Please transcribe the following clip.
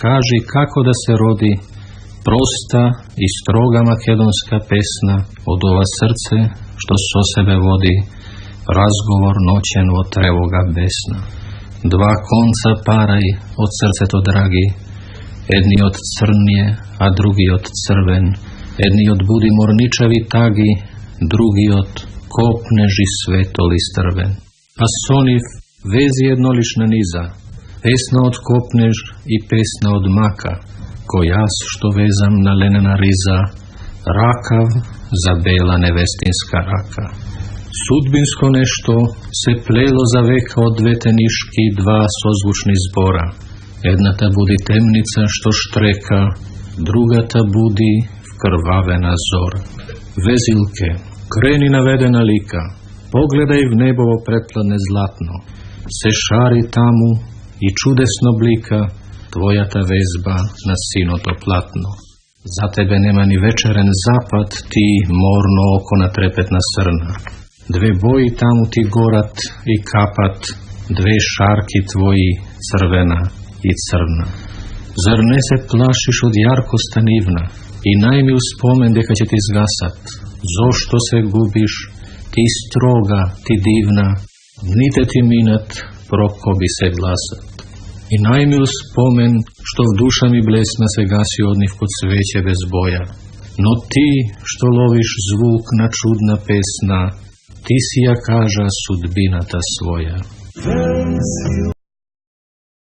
kaži kako da se rodi prosta i stroga makedonska pesna od ova srce što so sebe vodi, razgovor noćen od trevoga besna. Dva konca paraj od srce to dragi, jedni od crnje, a drugi od crven, jedni od budi morničevi tagi, drugi od kopneži svetoli strven. A soniv vezi jednolična niza, pesna od kopnež i pesna od maka, ko jas što vezam na lenena riza, rakav za bela nevestinska raka. Sudbinsko nešto se plelo za veka od dve teniški dva sozvučni zbora. Jedna ta budi temnica što štreka, druga ta budi vkrvavena zora. Vezilke, kreni navedena lika, pogledaj v nebovo pretpladne zlatno, se šari tamu i čudesno blika, tvoja ta vezba na sino to platno. Za tebe nema ni večeren zapad, ti morno oko na trepetna srna. Dve boji tamu ti gorat i kapat, dve šarki tvoji crvena i crna. Zar ne se plašiš od jarkosta nivna i najmi u spomen deka će ti zgasat? Zošto se gubiš, ti stroga, ti divna, nite ti minat, proko bi se glasat. I najmi u spomen što v duša mi blesna se gasi odniv kod sveće bez boja. No ti što loviš zvuk na čudna pesna, ti si ja kaža sudbina ta svoja.